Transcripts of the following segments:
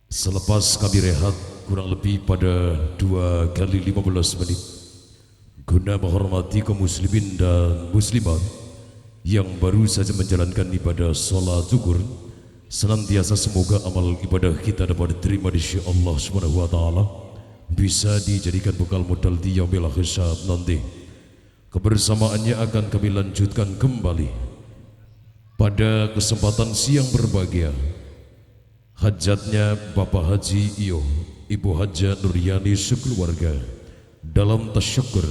Selepas kami rehat kurang lebih pada 2 kali 15 menit guna menghormati kaum muslimin dan muslimat yang baru saja menjalankan ibadah sholat zuhur, senantiasa semoga amal ibadah kita dapat diterima di sisi Allah Subhanahu wa taala, bisa dijadikan bekal modal di yaumil hisab nanti. Kebersamaannya akan kami lanjutkan kembali pada kesempatan siang berbahagia. Hajatnya Bapak Haji Iyo, Ibu Haja Nuryani sekeluarga dalam tasyakur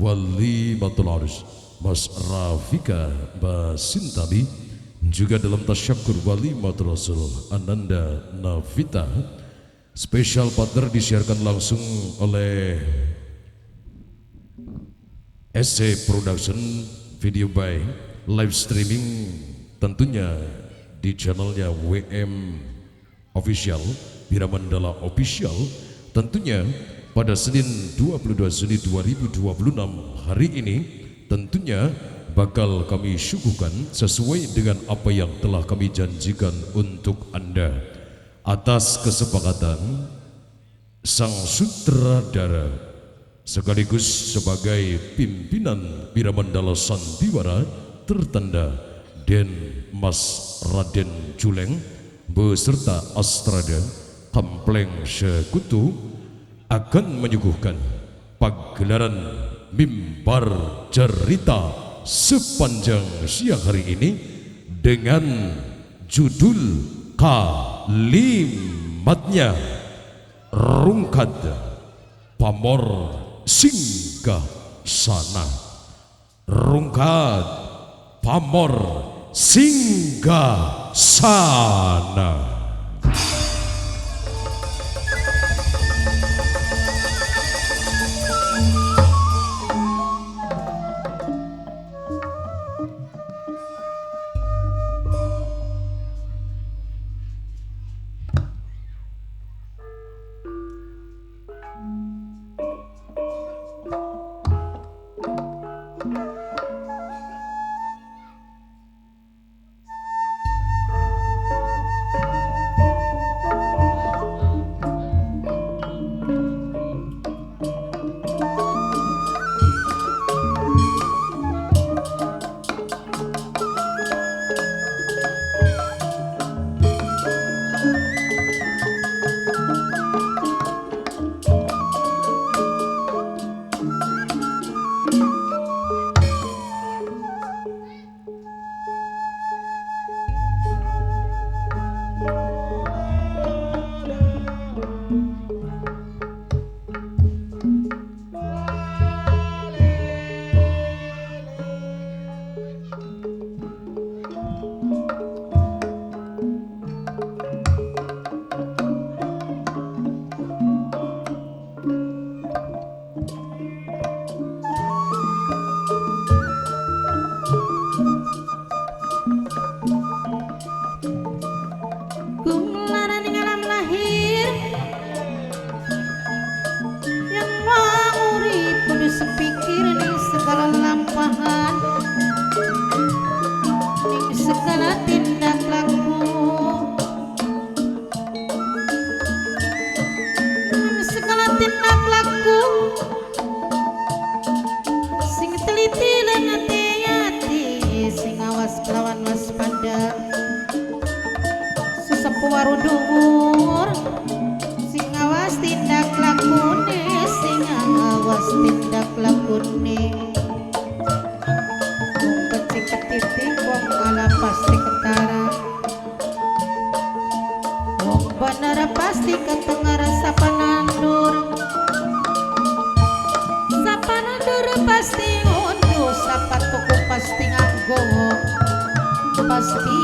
walimatul arus, Mas Rafika Basintami juga dalam tasyakur walimatul rasul Ananda Navita. Special partner disiarkan langsung oleh SC Production, video by live streaming tentunya di channelnya WM Official, Biramandala Official, tentunya pada Senin 22 Juni 2026 hari ini tentunya bakal kami syukurkan sesuai dengan apa yang telah kami janjikan untuk Anda atas kesepakatan sang sutradara sekaligus sebagai pimpinan Biramandala Sandiwara tertanda Den Mas Raden Juleng beserta Astrada Kampleng Sekutu akan menyuguhkan pagelaran mimbar cerita sepanjang siang hari ini dengan judul kalimatnya Rungkad Pamor Singgah Sana. Rungkad Pamor Singgah Sana. Warudur sing awas tindak lakune, sing awas tindak lakune. Wong becik ketitik wong ala pasti ketara, wong bener pasti ketengar sapanandur, sapanandur pasti unduh, sapatuku pasti nganggo, pasti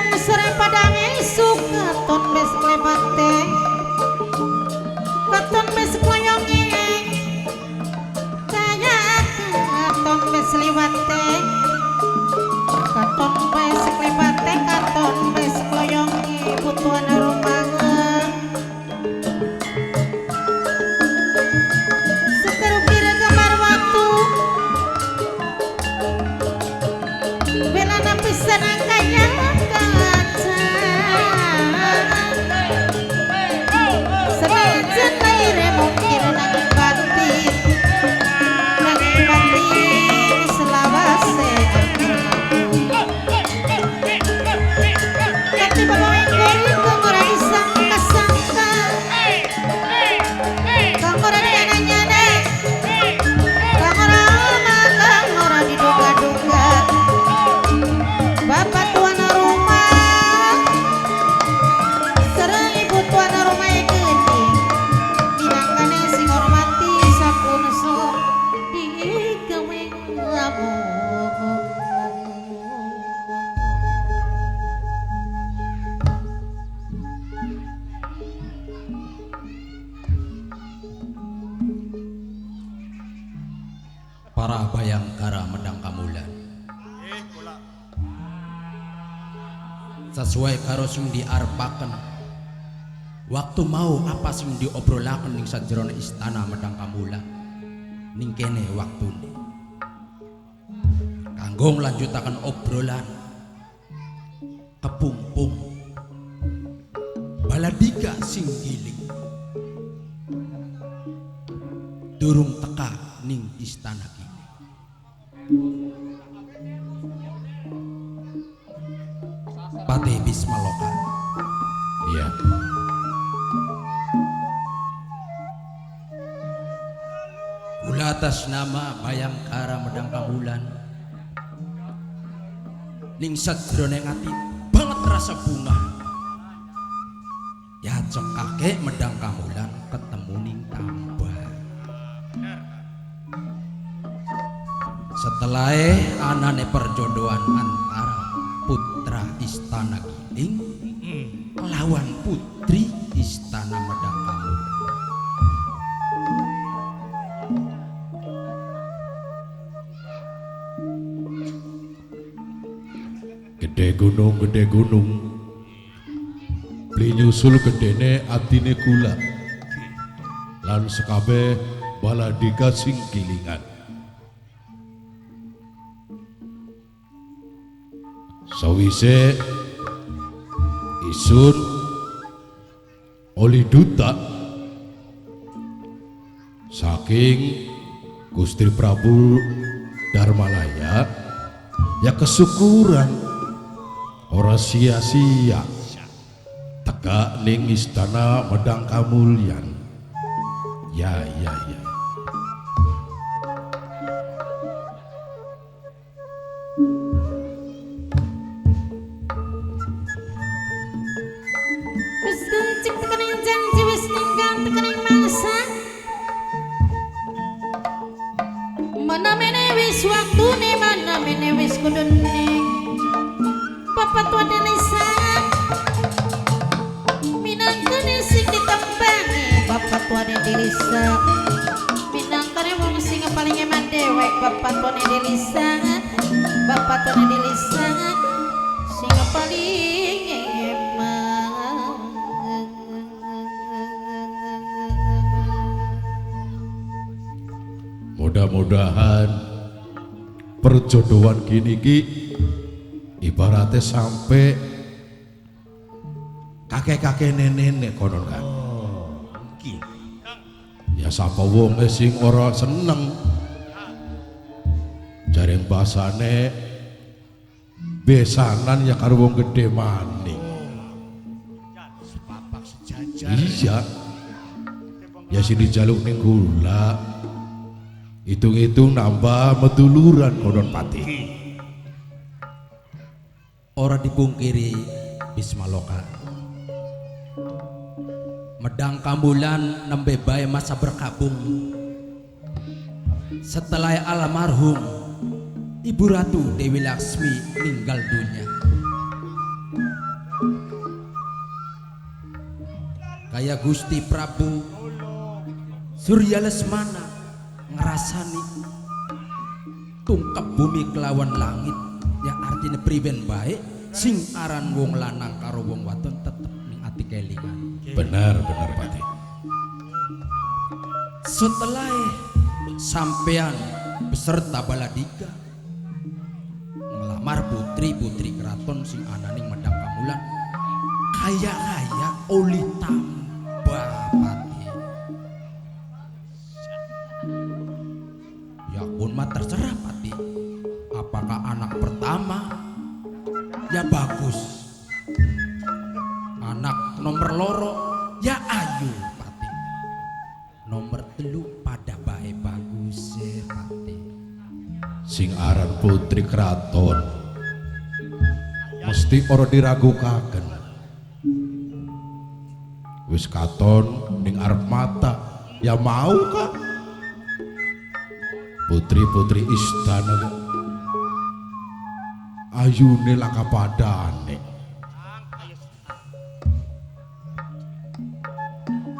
wong sore padang esuk katon wis klebate katon wis kloyonge kaya katon wis liwate katon wis klebate katon wis kloyonge butuhan rumah seteru kira gambar waktu bela napisan kaya kaca senajan aire mungkin nanging batin selawase kati bawa engkori kongora disangka-sangka kongora nyana-nyana kongora diduga-duga bapak tuan rumah serang ibu tuan rumah yang gede minangkane sing hormati sapunso digawe lamu para bayangkara medang kamulan sesuai karo sing diarepaken waktu mau apa sing diobrolaken ning sajerone istana medang kamulan ning kene waktune kanggo nglanjutaken obrolan kepungpung baladika sing giling durung teka ning istana kini Patih Bismaloka. Iya. Kula atas nama Bayangkara Medang Kamulan ning sajroning ati banget rasa bunga ya cekake Medang Kamulan ketemu ning tambah setelah anane perjodohan antara putra istana Giling lawan putri istana Medang Kamulan. Gede gunung beli nyusul gedene atine kula lan sekabe baladika sing gilingan sawise isun oli duta saking Gusti Prabu Darmalaya ya kesyukuran ora sia-sia teka ning istana Medang Kamulyan ya wis gancik tekaning janji wis ninggal tekaning mangsa mana mene wis waktune mana mene wis kudune Bapak tua Denisa minangkane sing ditembangi Bapak tua Denisa minangkane wong sing paling eman dewek Bapak tua Denisa Bapak tua Denisa sing paling eman mudah-mudahan perjodohan gini ki ibaratnya sampai kakek-kakek nenek konon kan ya sapa wong sing ora seneng jaring basane besanan ya karo wong gede maning iya ya sini jaluk ning gula hitung-hitung nambah meduluran konon pati ora dipungkiri Bismaloka Medang Kamulan nembe bae masa berkabung setelah almarhum Ibu Ratu Dewi Laksmi meninggal dunia Kaya Gusti Prabu Surya Lesmana ngerasani tungkep bumi kelawan langit ya artinya priben baik sing aran wong lanang karo wong wadon tetep ning ati kelingan. Benar Pati. Setelah sampean beserta baladika ngelamar putri-putri keraton sing ananing Medang Kamulan kaya oli tambah Pati. Ya pun mah terserah Pati, apakah anak pertama ya bagus, anak nomor loro ya ayu Pati, nomor telu pada bae bagus ya Pati. Sing aran putri keraton mesti ora diragukaken. Wis katon ning arep mata ya mau kah putri-putri istana ayune lakapadane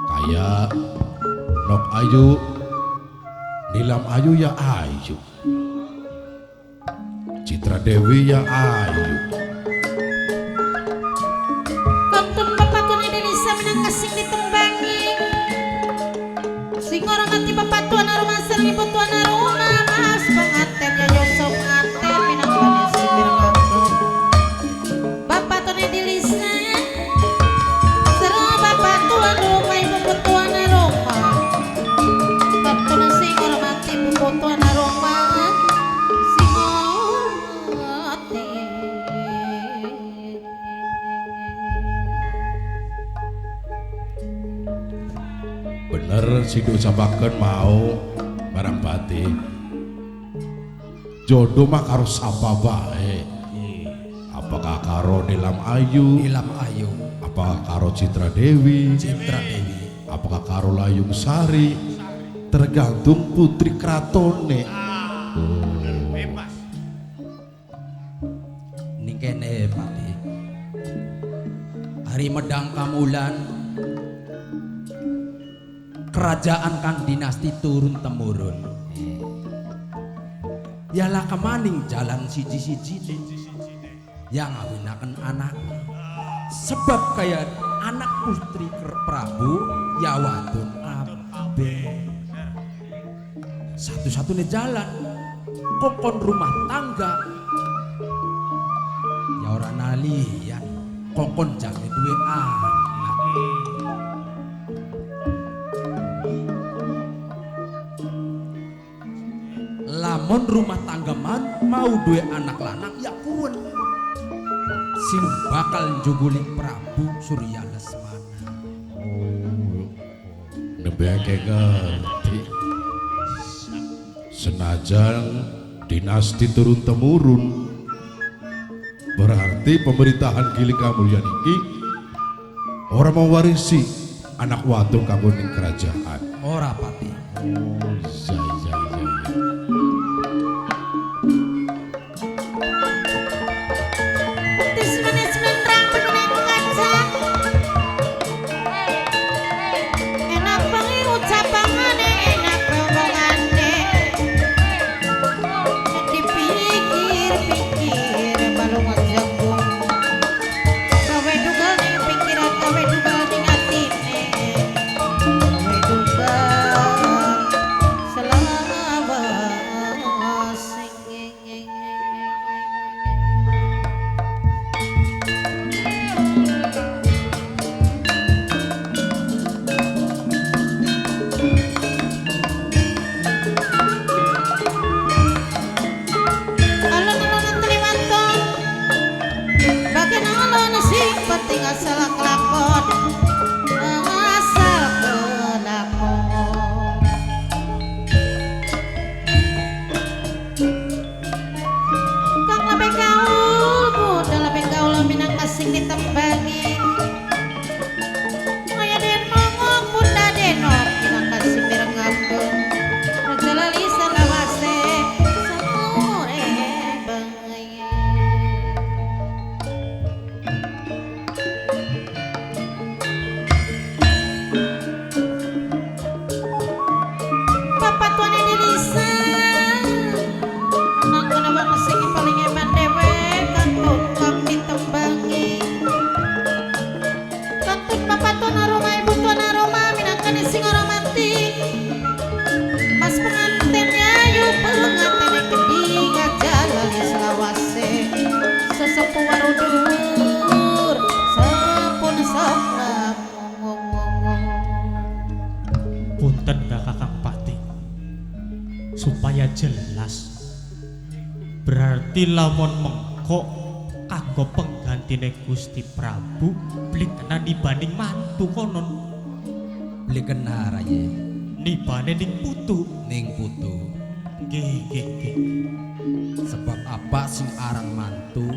kaya Nok Ayu Nilam Ayu ya ayu, Citra Dewi ya ayu. Kantun papatun ini bisa menang kasing ditembangi. Sing orang nganti papatuan aroma sering ibu tuan aroma mas pengantin ya yosok pengantin minang bani sipir nganggur. Papatun ini bisa serang papatuan rumah ibu tuan aroma. Kantun sing orang nganti ibu tuan aroma sing hormati. Bener si diucapaken mau barang Pati. Jodoh mah karo sapa bae. Apakah karo Nilam Ayu? Nilam Ayu, Apakah karo Citra Dewi? Citra Dewi, Apakah karo Layung Sari? Tergantung putri kratone. ning kene Pati. Hari Medang Kamulan kerajaan kang dinasti turun temurun. Yalah kemaning jalan siji-siji yang ngawinaken anak. Sebab kayak anak putri Prabu ya wadon abe. Satu-satunya jalan kokon rumah tangga ya ora nalian kokon jange duwe anak. Lamun rumah tangga mau duwe anak lanang ya pun sing bakal njuguli Prabu Surya Lesmana. Nebake ngerti. Senajan dinasti turun temurun, berarti pemerintahan Giling Kamulyan iki orang mewarisi anak wadon kanggo ning kerajaan. Ora Pati. Iya. Tis manis menang menang kaca. Enak banget ucapanane, enak ngomongane. Dipikir-pikir balung jagung. Gawe dugal ning pikiran, gawe dugal ning atine. Gawe dugal selawase. Alon-alon teliwantong bagian alon sing penting asal kelakon asal kelakon kang lebih gaul muda lebih gaul minang kasing ditembangi kaya denong bunda denong minang kasing direngapkeun raja lali salawase samure bengi. jelas. Berarti lamun mengko kanggo penggantine Gusti Prabu beli kena dibanding mantu konon. Beli kena raye Nibane ning putu. ning putu. Nggih. Sebab apa sing aran mantu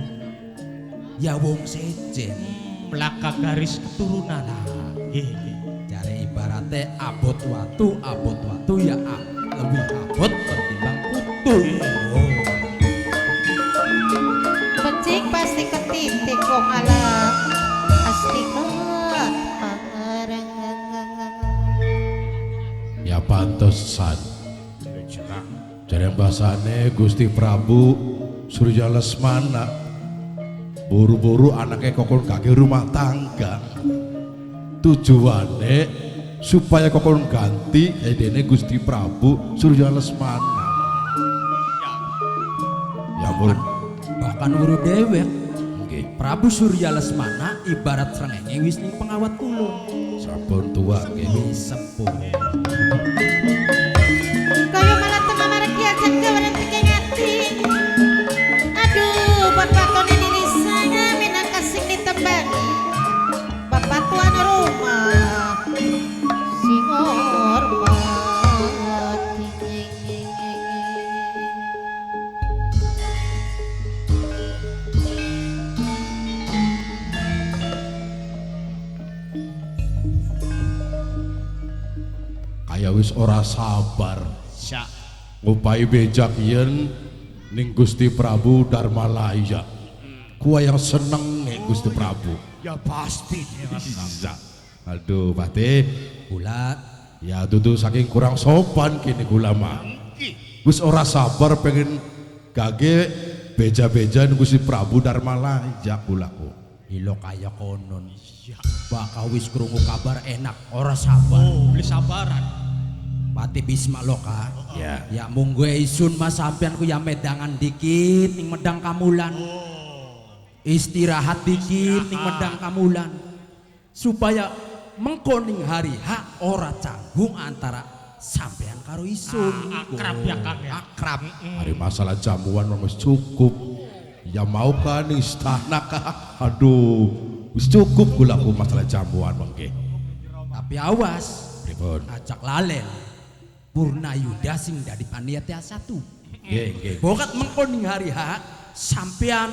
ya wong sejen. Melaka garis keturunan. Nggih. Jare ibarate abot watu ya lebih abot ketimbang putu. Oh. Becik pasti ketitik wong alam. Pasti Ya pantesan. Jadi bahasane Gusti Prabu Surya Lesmana buru-buru anaknya kokon kaki rumah tangga. Tujuannya supaya kokon ganti dene Gusti Prabu Surya Lesmana. Ya ampun. Bahkan uru dewek Nggih, Prabu Surya Lesmana ibarat srengenge wis ning pengawat kula. sampun tua nggih. Wis sepuh. kaya malah tengah mareki aja kawan ngati. Aduh, bapak tone diri saya minang kasih ditembangi. Bapak tuan rumah sing hormati. Kaya wis ora sabar Sya. ngupai bejak yen ning Gusti Prabu Darmalaya. Kuwa yang seneng nih Gusti Prabu. Ya pasti. Iya. Aduh, Patih. Kula Ya dudu saking kurang sopan kini kula mah. Wis ora sabar pengen gage beja-beja ning Gusti Prabu Darmalaya kulaku. ilo kaya konon. Bakal wis krungu kabar enak ora sabar. Oh, beli sabaran. Pati Bisma Loka. Ya. Ya munggo isun mas sampean ku ya medangan dikit ning Medang Kamulan. Istirahat dikit ning Medang Kamulan. Supaya mengko ning hari H ora canggung antara sampean karo isun. Akrab ya Kang ya. Akrab. Hari masalah jamuan wis cukup. Ya mau kan istana kah? Aduh, wis cukup kulaku masalah jamuan mengke. Tapi awas, Pripun? ajak lalen. Purna Yuda sing dadi panitia satu. Nggih, nggih. Bokat mengko ning hari H sampean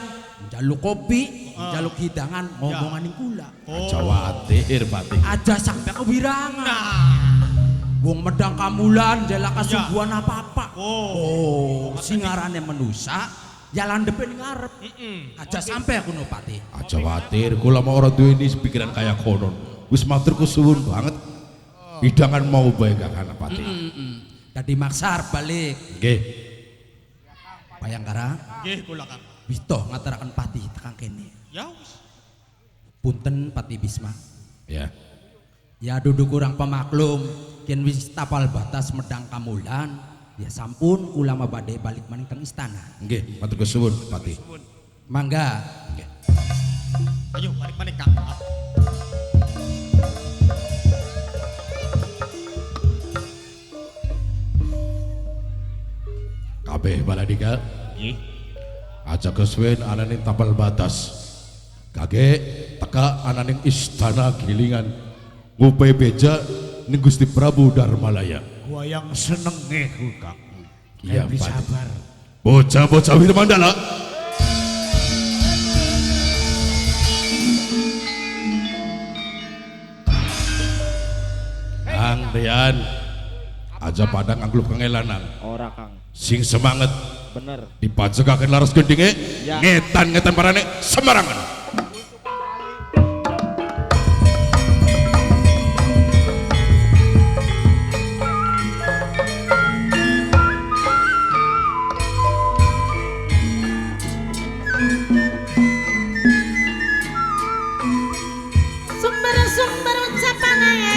njaluk kopi, njaluk hidangan ngomongan ning kula. Jawatir Patih. Aja sampe kewirangan. Wong Medang Kamulan jalak kasuguhan apa-apa. Oh, sing ngarane menusa ya landhepe ning ngarep. Aja sampe aku no Pati. Aja watir kula mau ora duwe ini pikiran kaya konon. Wis matur kusuwun banget. Hidangan mau bae Kakang Patih. Dadi maksar balik. Nggih. Bayangkara Nggih kula Kang. wis toh ngaturaken Pati tekan kene. Ya wis. Punten Pati Bisma. Ya. Ya duduk kurang pemaklum, yen wis tapal batas Medang Kamulan, ya sampun kula mah badhe balik maning teng istana. Nggih, matur kesuwun Patih. Mangga. Ayo balik-balik Kang. Kabeh baladika Nggih. aja kesuwen ananing tapal batas. Kage teka ananing istana Gilingan. Ngupai beja ning Gusti Prabu Darmalaya. Gua yang senenge ku Kang. Iya, Lebih Patih. sabar. Bocah-bocah Wirmandala. Kang Rian, aja pada ngangkluk kengelanan. Ora Kang, Sing semangat bener. dipajegaken laras gendinge, Ya. ngetan-ngetan parane sembarangan. Sumber-sumber ucapan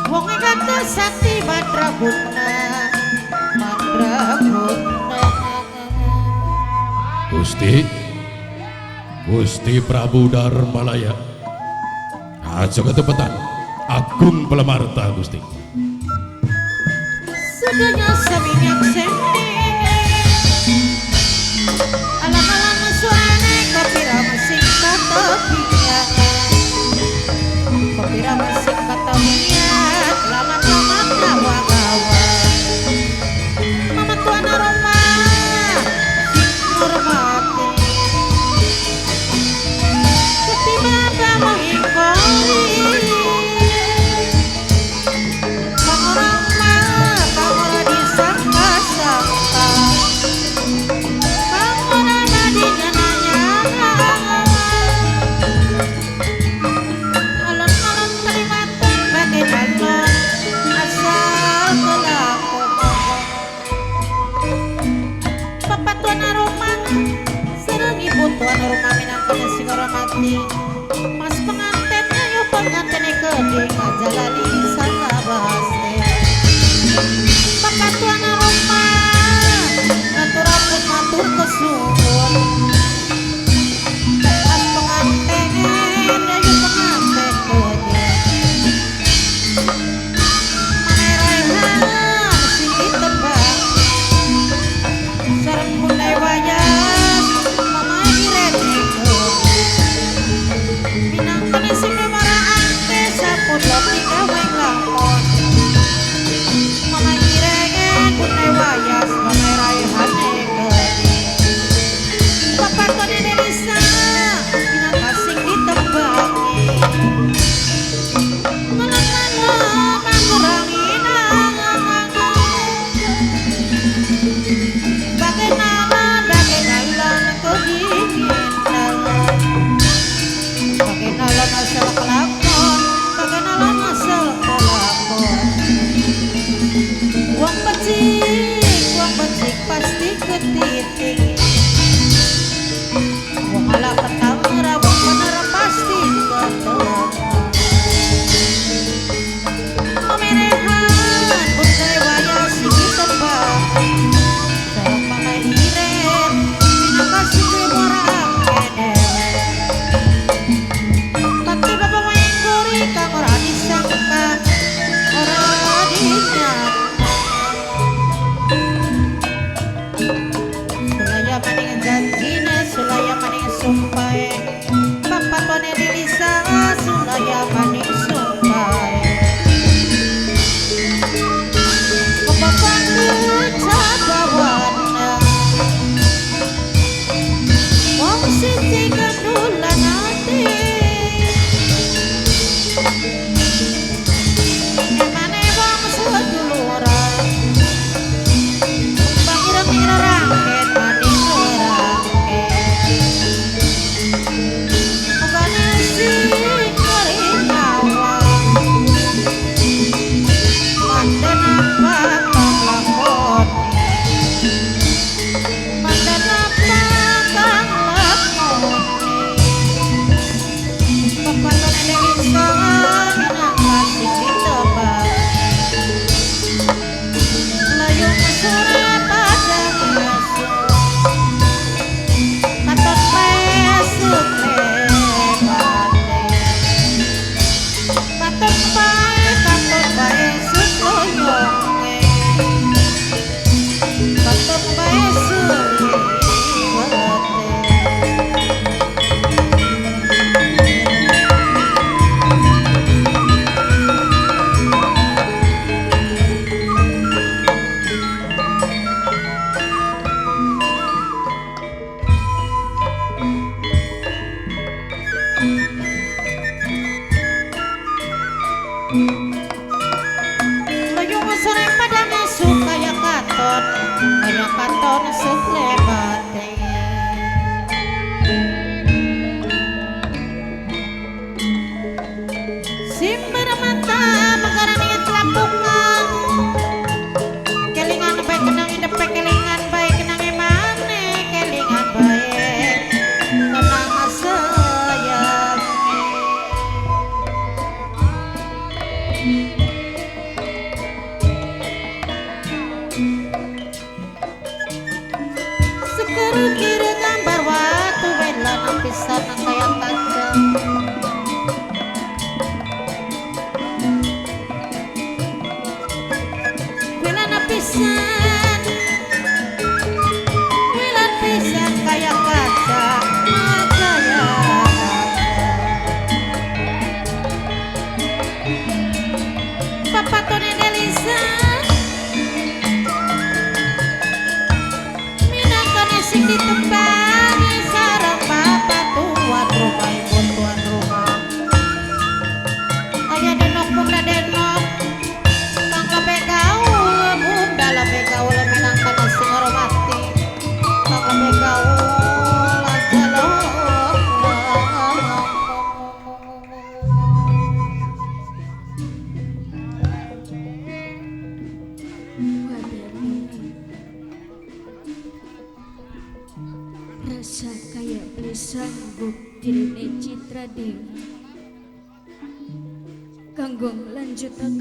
wong kata sakti madraguna Gusti Prabu Darmalaya. Aja ketepetan Agung Pelemarta Gusti. Sudahnya seminyak alam-alam suarane kopira musik katopia kopira musik katopia lamat-lamat gawa-gawa mama tuan aroma hormati ketiba kamu ingkori Mas pengantennya yuk pengantennya keding aja lali sana bahasnya Bapak tuan rumah ngatur raput ngatur kesuhun Mas pengantennya yuk penganten keding Maneraihan sing ditebak sarang mulai wayang mama irene Minangkani sing maraan ke sapun lopi kaweng lakon Mama iregen punai wayas mamerai hane gede Bapak kone delisa minangka sing ditembangi Malam-malam mangurangin Bagainalan kedingin dalam Bagainalan asal kelakon Bagainalan asal kelakon Uang becik pasti ketitik Uang ala ketangera uang bener pasti keteng Memerehan buntai waya sigi tembak Sarang mama iren minangka sigi morang kedewek Bakti bapak mengguri kang ora disangka ora dinyangka Sulaya maning janjine sulaya maning sumpahe Bapak tone dilisa sulaya maning sumpahe Bapak cabawana Wong siji gandulan ati Emane wong seduluran Bang ira-ira rangket maning rangket Bugane sing kering awang Mandan apa kang lakoni Mandan apa kang lakoni Bapak tone delisa minangka sing ditebak Layung sore padang asu Katon pesut lebate Katon pesut loyonge Katon pesut liwate Layung sore padang asu kaya katon seklebate Simbar mata mengarani telampungan Kelingan baik kenang indepe kelingan baik kenang emane kelingan baik kenang sayang pisan wilan pisan kaya kaca kaya papatone Delisa minangkana sing ditembangi sareng bapak tuan rumah ibu tuan rumah aya denok bunda denok kang lepe gaul bunda lepe gaul minangkana sing hormati kang lepe gaul aja lo rasa kayak beli sanggup dirine Citra Dewi kanggo lanjutaken